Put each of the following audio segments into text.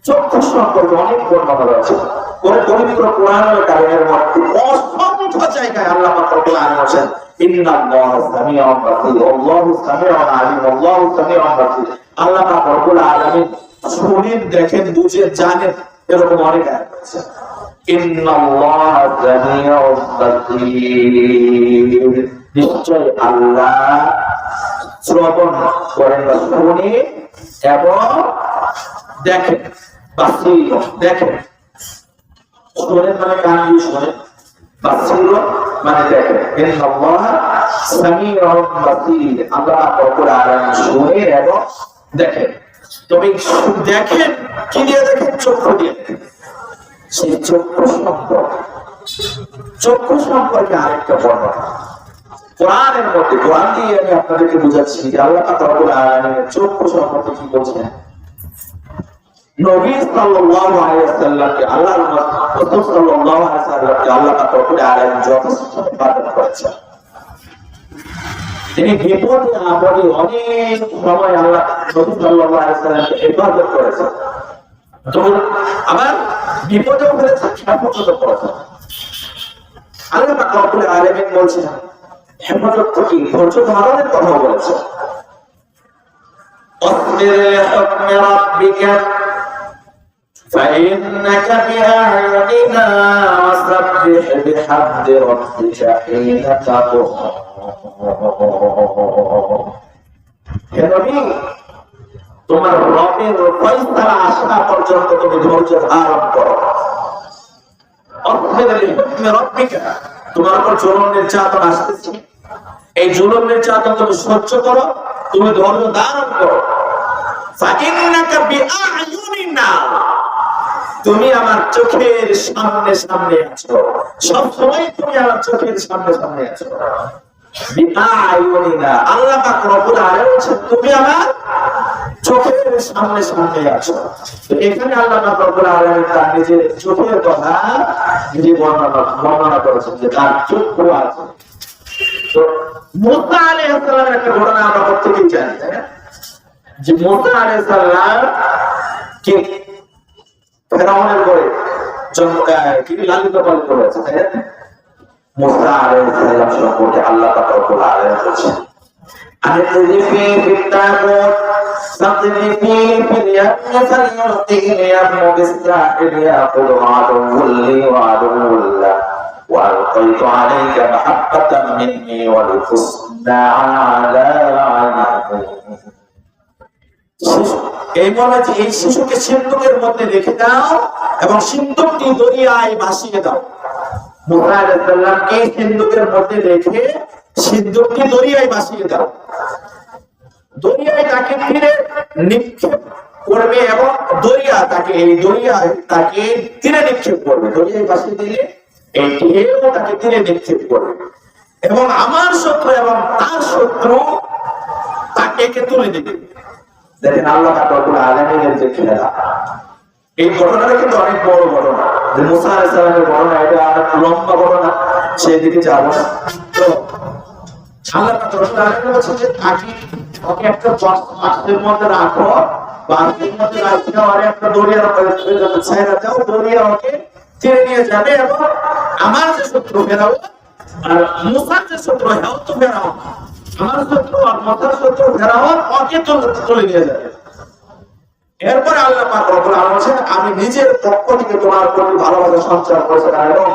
চক্ষু সম্পর্কে অনেক বর্ণনা রয়েছে। পবিত্র কোরআনুল কারীমের মধ্যে অসংখ্য জায়গায় আল্লাহ পাক রব্বুল আলামিন বলেন ইন্নাল্লাহা সামিউন বাসীর, আল্লাহু সামিউন আলিম, আল্লাহু সামিউন বাসীর। আল্লাহ পাক রব্বুল আলামিন শুনেন, দেখেন, বুঝেন, জানেন, এরকম অনেক আয়াত আছে। ইন্নাল্লাহা সামিউন বাসীর, নিশ্চয় আল্লাহ শ্রবণ করেন বা শুনে এবং দেখেন। বাসীর দেখেন, শোনেন মানে কান দিয়ে শোনেন, বাসীর মানে দেখেন। ইন্নাল্লাহা সামিউন বাসীর, আল্লাহ রব্বুল আলামিন শুনে এবং দেখেন। তবে দেখেন কি দিয়ে দেখেন? চক্ষু দিয়ে। সেই চক্ষু সম্পর্কে আরেকটা বর্ণনা কোরআনের মধ্যে, কোরআন দিয়ে আমি আপনাদেরকে বুঝাচ্ছি যে আল্লাহ রব্বুল আলামিনের চক্ষু সম্পর্কে কি বলছেন। নবী সাল্লাল্লাহু আলাইহি ওয়াসাল্লামকে আল্লাহর রাসূল সাল্লাল্লাহু আলাইহি ওয়াসাল্লামকে আল্লাহ রব্বুল আলামিন যথেষ্ট ইবাদত করেছেন। তিনি বিপদে আপদে অনেক সময় আল্লাহ নবী সাল্লাল্লাহু আলাইহি ওয়াসাল্লামকে ইবাদত করেছেন। তো আবার বিপদেও ফেলেছেন, হেফাজতও করেছেন। আল্লাহ রব্বুল আলামিন বলছেন হেফাজত থেকে ধৈর্য ধারণের কথা বলেছেন। অসবির লিহুকমি রাব্বিকা فإنك بأعيننا وسبح بحمد ربك حين تقوم। হে নবী, তোমার রবের ফয়সালা আসা পর্যন্ত তুমি ধৈর্য ধারণ করো। অসবির লিহুকমি রাব্বিকা, তোমার উপর জুলুম নির্যাতন আসতেছে, এই জুলুম নির্যাতন তুমি সহ্য করো, তুমি ধৈর্য ধারণ করো। ফাইন্নাকা বিআয়ুনিনা, তুমি আমার চোখের সামনে সামনে আছো, সব সময় তুমি আমার চোখের সামনে সামনে আছো। বিআয়ুনিনা, আল্লাহ পাক রব্বুল আলামিন বলেন তুমি আমার চোখের সামনে সামনে আছো। তো এখানে আল্লাহ পাক রব্বুল আলামিন তার নিজের চোখের কথা নিজে বর্ণনা করেছেন যে তার চক্ষু আছে। তো মুসা আলাইহিস সালামের একটা ঘটনা আমরা প্রত্যেকেই জানি, তাই না? যে মুসা আলাইহিস সালাম কি ফেরাউনের ঘরে কি লালিত পালিত হয়েছে, তাই না? মুসা আলাইহিস সালাম সম্পর্কে আল্লাহ পাক রব্বুল আলামিন বলেছেন আনিযফি ফিত-তাবুত সাতরিফি ফিল-ইয়াম ফালিয়াতিনি বিস-সাহিল ইয়াকুলু আদুল্লি ওয়া আদুল্লাহ ওয়া আলকাইতু আলাইকা মাহাব্বাতাম মিন্নি ওয়া লিতুসনা আলা আইনি। এই বলে যে এই শিশুকে সিন্ধুকের মধ্যে রেখে দাও এবং সিন্ধুকটি দরিয়ায় ভাসিয়ে দাও। মুসা আলাইহিস সালামকে সিন্ধুকের মধ্যে রেখে সিন্ধুকটি দরিয়ায় ভাসিয়ে দাও। দরিয়ায় তাকে তীরে নিক্ষেপ করবে এবং দরিয়া তাকে এই দরিয়ায় তাকে তীরে নিক্ষেপ করবে। দরিয়ায় ভাসিয়ে দিলে এই ঢেউ তাকে তীরে নিক্ষেপ করবে এবং আমার শত্রু এবং তার শত্রু তাকে তুলে দেবে। দেখেন আল্লাহ রব্বুল আলামিনের যে খেলা, এই ঘটনাটা কিন্তু অনেক বড় ঘটনা। যে মুসা আলাইহিস সালামের ঘটনা, এটা অনেক লম্বা ঘটনা, সেই দিকে যাব না। তো আল্লাহ রব্বুল আলামিন বলেছেন যে ওকে একটা বাক্সের মধ্যে রাখো, বাক্সের মধ্যে রাখতে আর একটা দরিয়ার মধ্যে ছাইরা দাও, দরিয়া ওকে টেনে নিয়ে যাবে এবং আমার যে শত্রু ফেরাও আর মুসার যে শত্রু হেও তো ফেরাও, আমার শত্রু আর মুসার শত্রু ফেরাও ওকে তুলে নিয়ে যাবে। এরপরে আল্লাহ পাক রব্বুল আলামিন বলেন আমি নিজের পক্ষ থেকে তোমার প্রতি ভালোবাসা সঞ্চার করেছিলাম এবং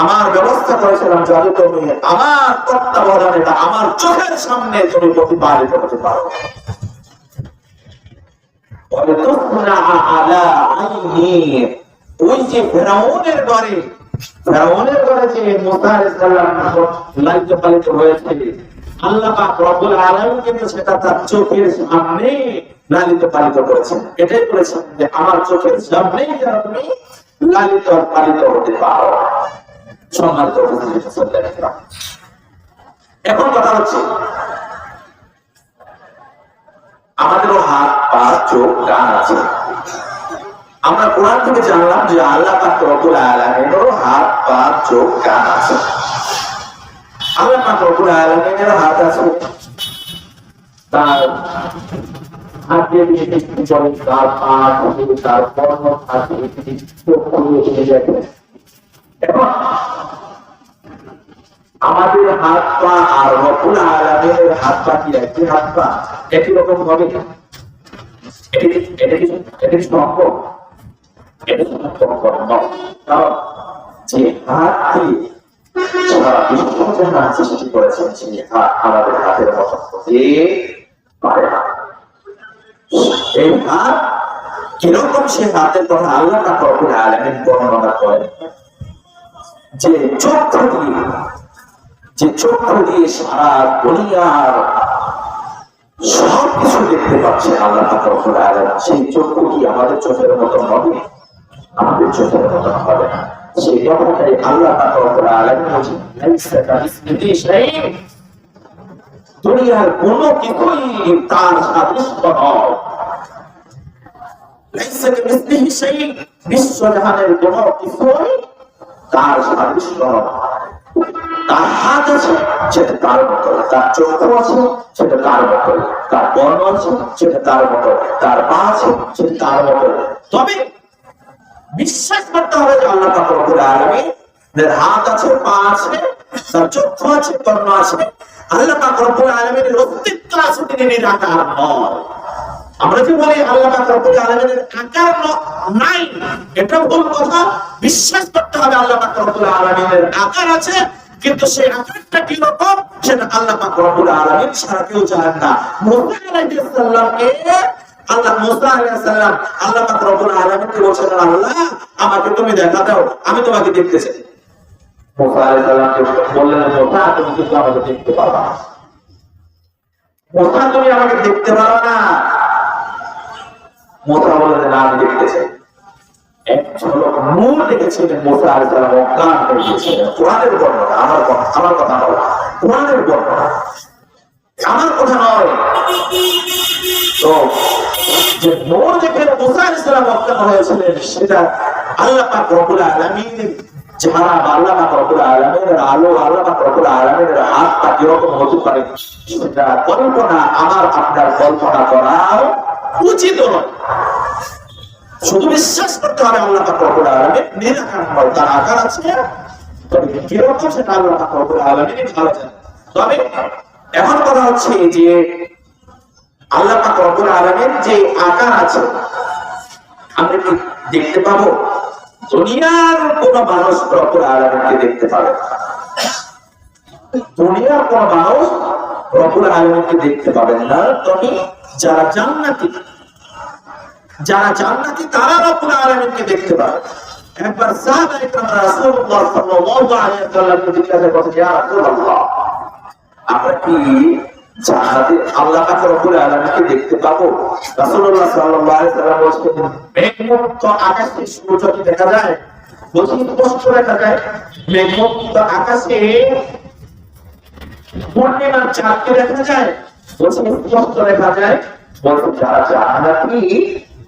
আমার ব্যবস্থা করেছিলাম যাতে তুমি আমার তত্ত্বাবধানে আমার চোখের সামনে তুমি প্রতিপালিত হতে পারো। ওই যে ফেরাউনের ঘরে যে মুসা আলাইহিস সালাম লালিত পালিত হয়েছে, আল্লাহ পাক রব্বুল আলামিন কিন্তু সেটা তার চোখের সামনে লালিত পালিত করেছেন। এটাই বলেছেন যে আমার চোখের সামনেই যেন তুমি লালিত পালিত হতে পারো। সম্মানিত উপস্থিতি, এখন কথা হচ্ছে আমাদেরও হাত পা চোখ কান আছে। আমরা কোরআন থেকে জানলাম যে আল্লাহ পাক রব্বুল আলামিনেরও হাত পা চোখ কান আছে। আল্লাহ পাক রব্বুল আলামিনেরও হাত আছে, তার হাতে বৃষ্টি পড়ে, তার পা থাকে, তার কর্ম থাকে, চক্ষু এসে দেখে। এখন আমাদের হাত পা আর রব্বুল আলামিনের হাত পা কি একই হাত পা? একই রকম হবে? এটা কি সম্ভব? এটা সম্ভব নয়। কারণ যে হাত দিয়ে সারা বিশ্ব জাহান সৃষ্টি করেছেন, সেই হাত আমাদের হাতের মতো হতে পারে না। এই হাত কিরকম, সে হাতের কথা আল্লাহ পাক রব্বুল আলামিন বর্ণনা করেন যে চক্ষু দিয়ে সারা দুনিয়ার সব কিছু দেখতে পাচ্ছে আল্লাহ পাক রব্বুল আলামিন। সেই চক্ষু কি আমাদের চোখের মতো হবে? আমাদের চোখের মতো হবে না। সেই কথাটাই আল্লাহ পাক রব্বুল আলামিন বলেছেন, লাইসা কামিসলিহি শাইউন, দুনিয়ার কোনো কিছুই তার সাদৃশ্য নয়। লাইসা কামিসলিহি শাইউন, বিশ্বজাহানের কোনো কিছুই তার সাদৃশ্য নয়। তার হাত আছে, সেটা তার মতো, তার চক্ষু আছে, সেটা তার মতো, তার বর্ণ আছে, সেটা তার মতো, তার পা আছে, সেটা তার মতো। তবে বিশ্বাস করতে হবে যে আল্লাহ পাক রব্বুল আলামিনের হাত আছে, পা আছে, তার চক্ষু আছে, বর্ণ আছে। আল্লাহ পাক রব্বুল আলামিনের অস্তিত্ব আছে, তিনি নিরাকার নয়। আমরা যে বলি আল্লাহ পাক রব্বুল আলামিনের আকার নাই, এটা ভুল কথা। বিশ্বাস করতে হবে আল্লাহ পাক রব্বুল আলামিনের আকার আছে, কিন্তু সেই আকারটা কি রকম সেটা আল্লাহ পাক রব্বুল আলামিন ছাড়া কেউ জানেন না। মুসা আলাইহিস সালামকে আল্লাহ পাক রব্বুল আলামিনকে বলছিলেন, আল্লাহ আমাকে তুমি দেখা দাও, আমি তোমাকে দেখতে চাই। মুসা আলাইহিস সালামকে বললেন, মুসা তুমি কিন্তু আমাকে দেখতে পারবা না। মুসা তুমি আমাকে দেখতে পারো না। মুসা বললেন, না আমি দেখতে চাই। এক ঝলক নূর দেখেছিলেন মুসা আলাইহিস সালাম, অজ্ঞান হয়ে গিয়েছিলেন। কোরআনের বর্ণনা, আমার কথা নয়, কোরআনের বর্ণনা, আমার কথা নয়। তো যে নূর দেখে মুসা আলাইহিস সালাম অজ্ঞান হয়েছিলেন, সেটা আল্লাহ পাক রব্বুল আলামিন যারা আল্লাহ পাক রব্বুল আলামিনের আলো, আল্লাহ পাক রব্বুল আলামিনের হাতটা কিরকম হতে পারে সেটা কল্পনা, আমার আপনার কল্পনা করাও উচিত নয়। শুধু বিশ্বাস করতে হবে আল্লাহ পাক রব্বুল আলামিন নিরাকার নয়, তার আকার আছে, তবে কিরকম সেটা আল্লাহ পাক রব্বুল আলামিন ভালো জানেন। তবে এখন কথা হচ্ছে যে আল্লাহ পাক রব্বুল আলামিন যে আকার আছে আমরা কি দেখতে পাবো? দুনিয়ার কোন মানুষ রব্বুল আলামিনকে দেখতে পাবে না। দুনিয়ার কোন মানুষ রব্বুল আলামিনকে দেখতে পাবেন না। তবে যারা জান্নাতি তারা রব্বুল আলামিনকে দেখতে পাবে। একবার সাহাবায়ে কেরাম রাসূলুল্লাহ সাল্লাল্লাহু আলাইহি ওয়াসাল্লামকে জিজ্ঞাসা করলেন, ইয়া রাসূলুল্লাহ আমরা কি জান্নাতে আল্লাহ পাক রব্বুল আলামিনকে দেখতে পাবো? রাসূলুল্লাহ সাল্লাল্লাহু আলাইহি ওয়াসাল্লাম বলেন, মেঘমুক্ত আকাশে সূর্য কি দেখা যায়? বলছি স্পষ্ট দেখা যায়। মেঘমুক্ত আকাশে পূর্ণিমার চাঁদকে দেখা যায়? বলছি স্পষ্ট দেখা যায়। বলছি যারা জান্নাতি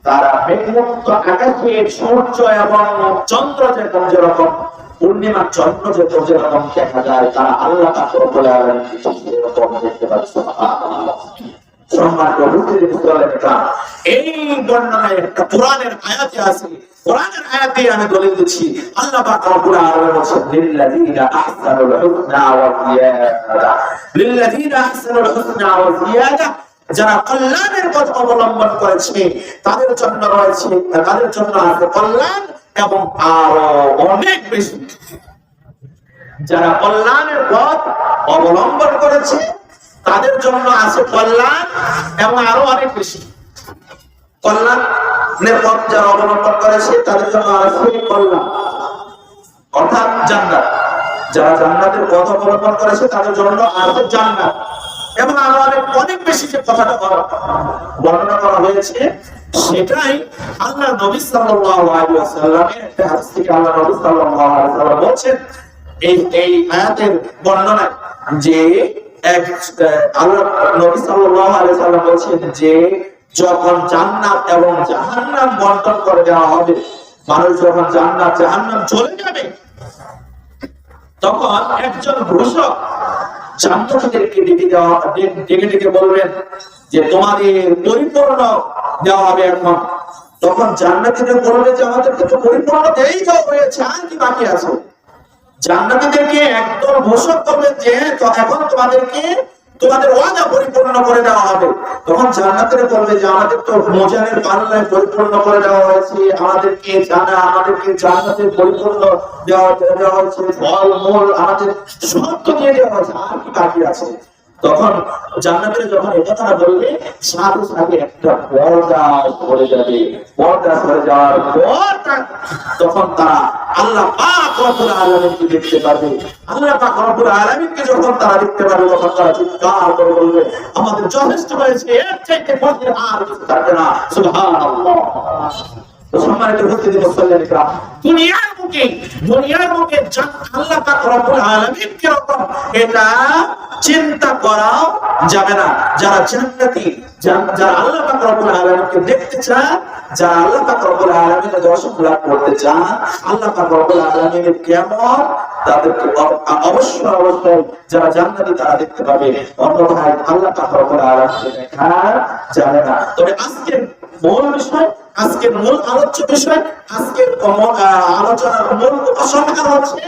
তারা মেঘমুক্ত আকাশে সূর্য এবং চন্দ্র যেরকম, পূর্ণিমার চন্দ্র যেরকম দেখা যায়, তারা আল্লাহ পাক রব্বুল আলামিনকে সেরকম দেখতে পাচ্ছে। সুবহানাল্লাহ। সম্মানিত উপস্থিতি, এই বর্ণনায় একটা কোরআনের আয়াতে আছে। কোরআনের আয়াতে আমি দলিল দিচ্ছি। আল্লাহ পাক রব্বুল আলামিন বলেছেন, লিল্লাযীনা আহসানুল হুসনা ওয়া জিয়াদা, লিল্লাযীনা আহসানুল হুসনা ওয়া জিয়াদা, যারা কল্যাণের পথ অবলম্বন করেছে তাদের জন্য রয়েছে, তাদের জন্য আছে কল্যাণ এবং আরো অনেক বেশি। যারা কল্যাণের পথ অবলম্বন করেছে তাদের জন্য আছে কল্যাণ এবং আরো অনেক বেশি। কল্যাণের পথ যারা অবলম্বন করেছে তাদের জন্য আছে কল্যাণ, অর্থাৎ জান্নাত। যারা জান্নাতের পথ অবলম্বন করেছে তাদের জন্য আছে জান্নাত এবং আরো অনেক বেশি। যে কথাটা বর্ণনা করা হয়েছে সেটাই আল্লাহ নবী সাল্লাল্লাহু আলাইহি ওয়াসাল্লামের একটা হাদিস থেকে আল্লাহ নবী সাল্লাল্লাহু আলাইহি ওয়াসাল্লাম বলেছেন, এই আয়াতের বর্ণনায় যে আল্লাহ নবী সাল্লাল্লাহু আলাইহি ওয়াসাল্লাম বলেছেন যে যখন জান্নাত এবং জাহান্নাম বন্টন করে দেওয়া হবে, মানুষ যখন জান্নাত জাহান্নাম চলে যাবে, তখন একজন ঘোষক জান্নাতীদেরকে ডেকে ডেকে বলবেন যে তোমাদের পরিপূর্ণ দেওয়া হবে এখন। তখন জান্নাতীদের বলবে যে আমাদেরকে তো পরিপূর্ণ দেই তো হয়েছে, আর কি বাকি আছে? জান্নাতীদেরকে একদম ঘোষণা করবেন যে এখন তোমাদেরকে তোমাদের ওয়াদা পরিপূর্ণ করে দেওয়া হবে। তখন জান্নাতীরা বলবে যে আমাদের তো মোজানের পাল্লায় পরিপূর্ণ করে দেওয়া হয়েছে, আমাদেরকে জান্নাতের পরিপূর্ণ দেওয়া হয়েছে, ফল মূল আমাদের সব তো দিয়ে দেওয়া হয়েছে, আর কি বাকি আছে? তখন জান্নাতীরা যখন একথা বলবে, সাথে সাথে একটা পর্দা সরে যাবে। পর্দা সরে যাওয়ার পর তখন তারা আল্লাহ পাক রব্বুল আলামিনকে দেখতে পাবে। আল্লাহ পাক রব্বুল আলামিনকে যখন তারা দেখতে পাবে, তখন তারা চিৎকার করে বলবে আমাদের যথেষ্ট হয়েছে, এর চাইতে ফজিল আর কিছু থাকবে না। সুবহানাল্লাহ। সম্মানিত উপস্থিতি মুসল্লিরা, দুনিয়ার বুকে আল্লাহ পাক রব্বুল আলামিন কি রকম এটা চিন্তা করা যাবে না। যারা জান্নাতি, যারা আল্লাহ পাক রব্বুল আলামিনকে দেখতে চায়, যারা আল্লাহ পাক রব্বুল আলামিনের দর্শন লাভ করতে চায়, আল্লাহ পাক রব্বুল আলামিনের কিয়ামত তাদেরকে অবশ্যই যারা জান্নাতি তারা দেখতে পাবে। অন্যথায় আল্লাহ পাক রব্বুল আলামিনকে দেখা যাবে না। তবে আজকের মূল বিষয়, আজকের মূল আলোচ্য বিষয়, আজকের আলোচনার মূল উপসংহার হচ্ছে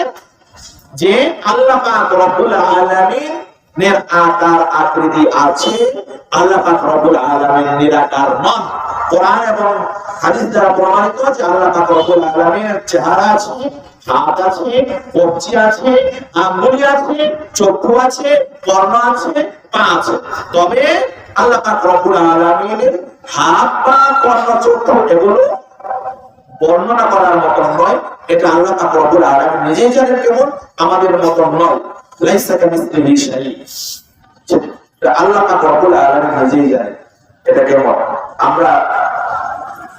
যে আল্লাহ পাক রব্বুল আলামিনের আকার আকৃতি আছে, আল্লাহ পাক রব্বুল আলামিন নিরাকার নন। কোরআন এবং হাদিস দ্বারা প্রমাণিত যে আল্লাহ পাক রব্বুল আলামিনের চেহারা আছে, হাত আছে, কবজি আছে, আঙ্গুলি আছে, চক্ষু আছে, কর্ণ আছে, পা আছে। তবে আল্লাহ পাক রব্বুল আলামিনের হাত, পা, কর্ণ, চক্ষু এগুলো বর্ণনা করার মতো নয়। এটা আল্লাহ পাক রব্বুল আলামিন নিজেই জানেন কেমন, আমাদের মতো নয়। লাইসা কামিসলিহি শাই। আল্লাহ পাক রব্বুল আলামিন নিজেই জানেন এটা কেমন। আমরা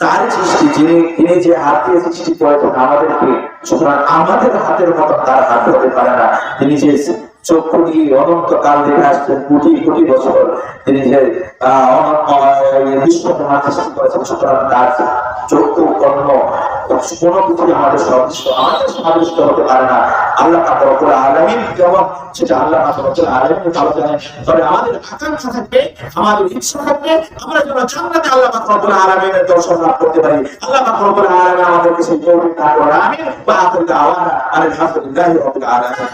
তার সৃষ্টি, যিনি যে হাত দিয়ে সৃষ্টি করেছেন আমাদেরকে, সুতরাং আমাদের হাতের মতো তার হাত হতে পারে না। তিনি যে চক্ষু দিয়ে অনন্তকাল দেখে আসছেন, কোটি কোটি বছর তিনি যে বিশ্ব সৃষ্টি করেছেন, সুতরাং তার চক্ষু, কর্ণ কোনো কিছু আমাদের সদৃশ্য হতে পারে না। আল্লাহ পাক রব্বুল আলামিন কেমন সেটা আল্লাহ পাক রব্বুল আলামিন ভালো জানেন। তবে আমাদের আকাঙ্ক্ষা থাকবে, আমাদের ইচ্ছা থাকবে আমরা যেন জান্নাতে আল্লাহ পাক রব্বুল আলামিনের দর্শন লাভ করতে পারি। আল্লাহ পাক রব্বুল আলামিন আমাদেরকে সেই তৌফিক দান করুন। আমিন। ওয়া আখিরু দাওয়ানা আলহামদুলিল্লাহি রাব্বিল আলামিন।